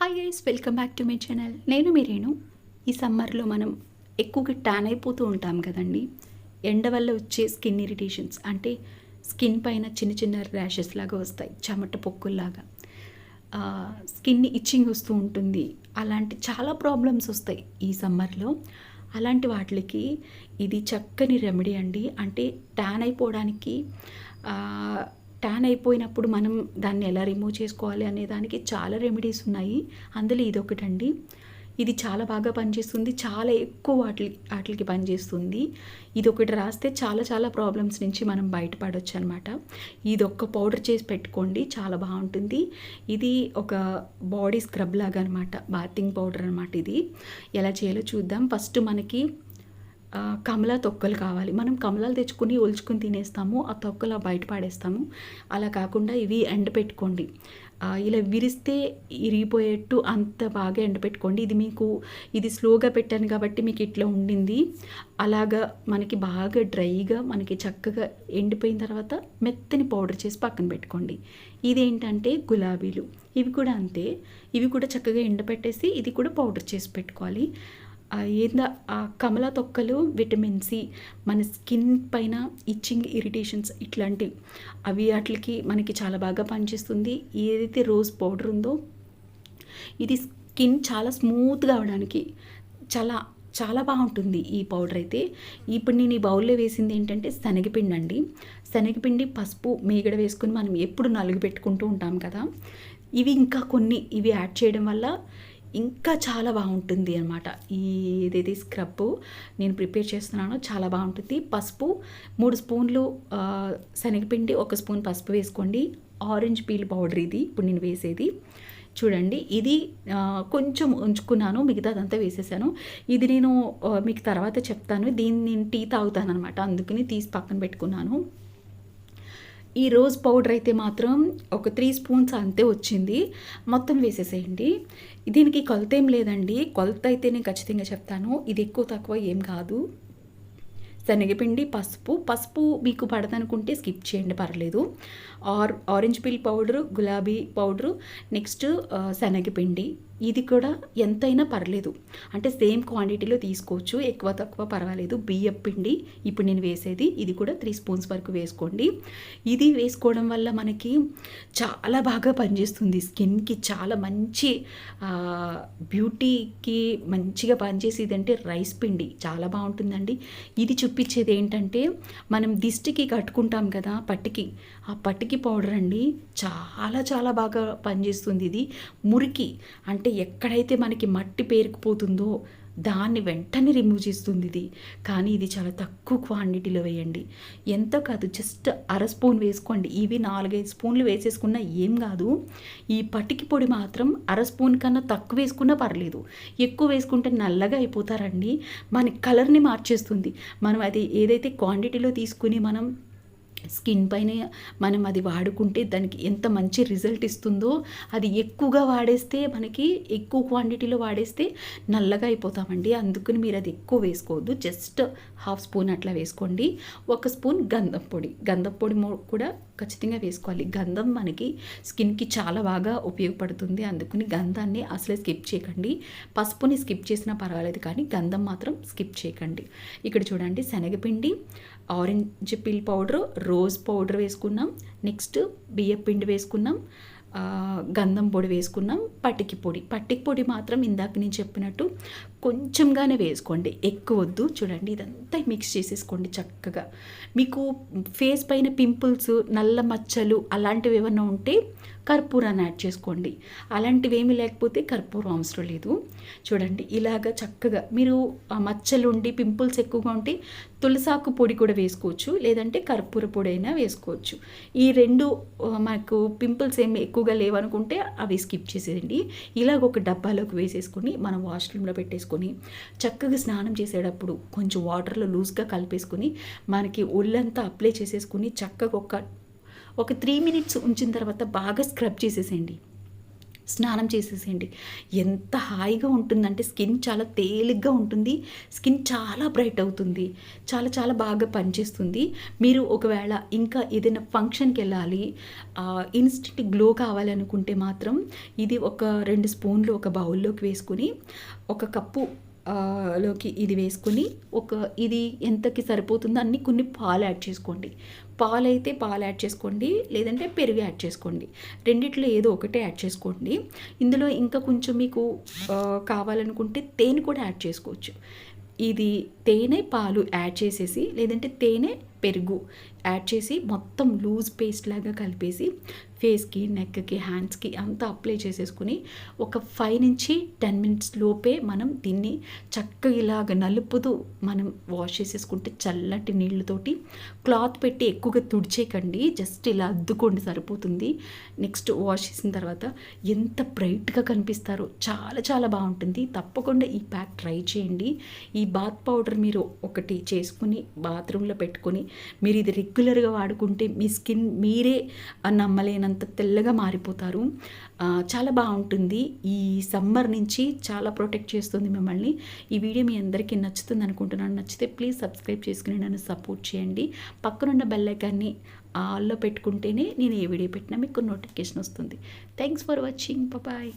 Hi guys, welcome back to my channel. నేను మీ రేణు. ఈ సమ్మర్లో మనం ఎక్కువగా ట్యాన్ అయిపోతూ ఉంటాం కదండి. ఎండ వల్ల వచ్చే స్కిన్ ఇరిటేషన్స్ అంటే స్కిన్ పైన చిన్న చిన్న ర్యాషెస్ లాగా వస్తాయి, చెమట పొక్కుల్లాగా, స్కిన్ ఇచ్చింగ్ వస్తూ ఉంటుంది. అలాంటి చాలా ప్రాబ్లమ్స్ వస్తాయి ఈ సమ్మర్లో. అలాంటి వాటికి ఇది చక్కని రెమెడీ అండి. అంటే ట్యాన్ అయిపోవడానికి, ట్యాన్ అయిపోయినప్పుడు మనం దాన్ని ఎలా రిమూవ్ చేసుకోవాలి అనే దానికి చాలా రెమెడీస్ ఉన్నాయి. అందులో ఇదొకటండి. ఇది చాలా బాగా పనిచేస్తుంది, చాలా ఎక్కువ వాటికి పనిచేస్తుంది. ఇది ఒకటి రాస్తే చాలా చాలా ప్రాబ్లమ్స్ నుంచి మనం బయటపడవచ్చు అనమాట. ఇది ఒక్క పౌడర్ చేసి పెట్టుకోండి, చాలా బాగుంటుంది. ఇది ఒక బాడీ స్క్రబ్ లాగా అనమాట, బాతింగ్ పౌడర్ అనమాట. ఇది ఎలా చేయాలో చూద్దాం. ఫస్ట్ మనకి కమలా తొక్కలు కావాలి. మనం కమలాలు తెచ్చుకుని ఒలుచుకుని తినేస్తాము, ఆ తొక్కలు బయట పాడేస్తాము. అలా కాకుండా ఇవి ఎండపెట్టుకోండి. ఇలా విరిస్తే ఇరిగిపోయేట్టు అంత బాగా ఎండపెట్టుకోండి. ఇది స్లోగా పెట్టాను కాబట్టి మీకు ఇట్లా ఉండింది. అలాగా మనకి బాగా డ్రైగా మనకి చక్కగా ఎండిపోయిన తర్వాత మెత్తని పౌడర్ చేసి పక్కన పెట్టుకోండి. ఇదేంటంటే గులాబీలు, ఇవి కూడా అంతే. ఇవి కూడా చక్కగా ఎండపెట్టేసి ఇది కూడా పౌడర్ చేసి పెట్టుకోవాలి. ఆ కమలా తొక్కలు విటమిన్ సి, మన స్కిన్ పైన ఇచ్చింగ్, ఇరిటేషన్స్ ఇట్లాంటివి వాటికి మనకి చాలా బాగా పనిచేస్తుంది. ఏదైతే రోజ్ పౌడర్ ఉందో ఇది స్కిన్ చాలా స్మూత్గా అవడానికి చాలా చాలా బాగుంటుంది ఈ పౌడర్ అయితే. ఇప్పుడు నేను ఈ బౌల్లో వేసింది ఏంటంటే శనగపిండి అండి. శనగపిండి, పసుపు, మీగడ వేసుకుని మనం ఎప్పుడు నలుగు పెట్టుకుంటూ ఉంటాం కదా. ఇవి యాడ్ చేయడం వల్ల ఇంకా చాలా బాగుంటుంది అనమాట. ఏదైతే స్క్రబ్ నేను ప్రిపేర్ చేస్తున్నానో చాలా బాగుంటుంది. పసుపు 3 స్పూన్లు, శనగపిండి 1 స్పూన్ పసుపు వేసుకోండి. ఆరెంజ్ పీల్ పౌడర్ ఇది ఇప్పుడు నేను వేసేది. చూడండి, ఇది కొంచెం ఉంచుకున్నాను, మిగతాదంతా వేసేసాను. ఇది నేను మీకు తర్వాత చెప్తాను. దీన్ని నేను టీ తాగుతాను అనమాట, అందుకని తీసి పక్కన పెట్టుకున్నాను. ఈ రోజ్ పౌడర్ అయితే మాత్రం ఒక 3 స్పూన్స్ అంతే వచ్చింది, మొత్తం వేసేసేయండి. దీనికి కొలత ఏం లేదండి. కొలత అయితే నేను ఖచ్చితంగా చెప్తాను, ఇది ఎక్కువ తక్కువ ఏం కాదు. శనగపిండి, పసుపు మీకు పడదనుకుంటే స్కిప్ చేయండి, పర్లేదు. ఆరెంజ్ పీల్ పౌడరు, గులాబీ పౌడరు, నెక్స్ట్ శనగపిండి. ఇది కూడా ఎంతైనా పర్లేదు, అంటే సేమ్ క్వాంటిటీలో తీసుకోవచ్చు, ఎక్కువ తక్కువ పర్వాలేదు. బియ్యం పిండి ఇప్పుడు నేను వేసేది, ఇది కూడా 3 స్పూన్స్ వరకు వేసుకోండి. ఇది వేసుకోవడం వల్ల మనకి చాలా బాగా పనిచేస్తుంది. స్కిన్కి చాలా మంచి బ్యూటీకి మంచిగా పనిచేసేది అంటే రైస్ పిండి చాలా బాగుంటుందండి. ఇది చూపించేది ఏంటంటే మనం దిష్టికి కట్టుకుంటాం కదా పట్టికి, ఆ పట్టికి పౌడర్ అండి. చాలా చాలా బాగా పనిచేస్తుంది ఇది. మురికి అంటే ఎక్కడైతే మనకి మట్టి పేరుకుపోతుందో దాన్ని వెంటనే రిమూవ్ చేస్తుంది ఇది. కానీ ఇది చాలా తక్కువ క్వాంటిటీలో వేయండి, ఎంత కాదు, జస్ట్ 1/2 స్పూన్ వేసుకోండి. ఇవి 4-5 స్పూన్లు వేసేసుకున్నా ఏం కాదు. ఈ పటికి పొడి మాత్రం 1/2 స్పూన్ కన్నా తక్కువ వేసుకున్నా పర్లేదు. ఎక్కువ వేసుకుంటే నల్లగా అయిపోతారండి, మన కలర్ని మార్చేస్తుంది. మనం అది ఏదైతే క్వాంటిటీలో తీసుకుని మనం స్కిన్ పైన మనం అది వాడుకుంటే దానికి ఎంత మంచి రిజల్ట్ ఇస్తుందో, అది ఎక్కువగా వాడేస్తే, మనకి ఎక్కువ క్వాంటిటీలో వాడేస్తే నల్లగా అయిపోతామండి. అందుకని మీరు అది ఎక్కువ వేసుకోవద్దు, జస్ట్ 1/2 స్పూన్ అట్లా వేసుకోండి. 1 స్పూన్ గంధం పొడి కూడా ఖచ్చితంగా వేసుకోవాలి. గంధం మనకి స్కిన్కి చాలా బాగా ఉపయోగపడుతుంది, అందుకని గంధాన్ని అసలే స్కిప్ చేయకండి. పసుపుని స్కిప్ చేసినా పర్వాలేదు, కానీ గంధం మాత్రం స్కిప్ చేయకండి. ఇక్కడ చూడండి, శనగపిండి, orange peel powder, rose powder వేసుకున్నాం, నెక్స్ట్ బియ్యం పిండి వేసుకున్నాం, గంధం పొడి వేసుకున్నాం, పట్టికి పొడి మాత్రం ఇందాక నేను చెప్పినట్టు కొంచెంగానే వేసుకోండి, ఎక్కువ వద్దు. చూడండి, ఇదంతా మిక్స్ చేసేసుకోండి చక్కగా. మీకు ఫేస్ పైన పింపుల్స్, నల్ల మచ్చలు అలాంటివి ఏమైనా ఉంటే కర్పూరాన్ని యాడ్ చేసుకోండి. అలాంటివి ఏమీ లేకపోతే కర్పూరం అవసరం లేదు. చూడండి, ఇలాగ చక్కగా మీరు మచ్చలు ఉండి పింపుల్స్ ఎక్కువగా ఉంటే తులసాకు పొడి కూడా వేసుకోవచ్చు, లేదంటే కర్పూర పొడి అయినా వేసుకోవచ్చు. ఈ 2 మనకు పింపుల్స్ ఏమి ఎక్కువగా లేవనుకుంటే అవి స్కిప్ చేసేయండి. ఇలాగ ఒక డబ్బాలోకి వేసేసుకొని మనం వాష్రూమ్లో పెట్టేసుకొని చక్కగా స్నానం చేసేటప్పుడు కొంచెం వాటర్లో లూజ్గా కలిపేసుకొని మనకి ఒళ్ళంతా అప్లై చేసేసుకుని చక్కగా ఒక 3 మినిట్స్ ఉంచిన తర్వాత బాగా స్క్రబ్ చేసేసేయండి. స్నానం చేసేసేయండి. ఎంత హాయిగా ఉంటుందంటే స్కిన్ చాలా తేలిగ్గా ఉంటుంది. స్కిన్ చాలా బ్రైట్ అవుతుంది. చాలా చాలా బాగా పనిచేస్తుంది. మీరు ఒకవేళ ఇంకా ఏదైనా ఫంక్షన్‌కెళ్ళాలి, ఇన్‌స్టంట్ గ్లో కావాలనుకుంటే మాత్రం ఇది ఒక 2 స్పూన్లు ఒక బౌల్‌లోకి వేసుకొని, ఒక కప్పు లోకి ఇది వేసుకొని, ఇది ఎంతకి సరిపోతుందో అన్ని కొన్ని పాలు యాడ్ చేసుకోండి. పాలైతే పాలు యాడ్ చేసుకోండి, లేదంటే పెరుగు యాడ్ చేసుకోండి. రెండిట్లో ఏదో ఒకటే యాడ్ చేసుకోండి. ఇందులో ఇంకా కొంచెం మీకు కావాలనుకుంటే తేనె కూడా యాడ్ చేసుకోవచ్చు. ఇది తేనె, పాలు యాడ్ చేసేసి, లేదంటే తేనె, పెరుగు యాడ్ చేసి మొత్తం లూజ్ పేస్ట్ లాగా కలిపేసి ఫేస్కి, నెక్కి, హ్యాండ్స్కి అంతా అప్లై చేసేసుకుని ఒక 5 నుంచి 10 మినిట్స్ లోపే మనం దీన్ని చక్కగా ఇలాగ నలుపుతూ మనం వాష్ చేసేసుకుంటే చల్లటి నీళ్ళతోటి, క్లాత్ పెట్టి ఎక్కువగా తుడిచేయకండి, జస్ట్ ఇలా అద్దుకోండి సరిపోతుంది. నెక్స్ట్ వాష్ చేసిన తర్వాత ఎంత బ్రైట్గా కనిపిస్తారో, చాలా చాలా బాగుంటుంది. తప్పకుండా ఈ ప్యాక్ ట్రై చేయండి. ఈ బాత్ పౌడర్ మీరు ఒకటి చేసుకుని బాత్రూంలో పెట్టుకొని మీరు ఇది రెగ్యులర్గా వాడుకుంటే మీ స్కిన్ మీరే నమ్మలేనంత తెల్లగా మారిపోతారు. చాలా బాగుంటుంది. ఈ సమ్మర్ నుంచి చాలా ప్రొటెక్ట్ చేస్తుంది మిమ్మల్ని. ఈ వీడియో మీ అందరికీ నచ్చుతుంది అనుకుంటున్నాను. నచ్చితే ప్లీజ్ సబ్స్క్రైబ్ చేసుకుని నన్ను సపోర్ట్ చేయండి. పక్కనున్న బెల్ ఐకాన్ని ఆల్లో పెట్టుకుంటేనే నేను ఏ వీడియో పెట్టినా మీకు నోటిఫికేషన్ వస్తుంది. Thanks for watching. బాయ్.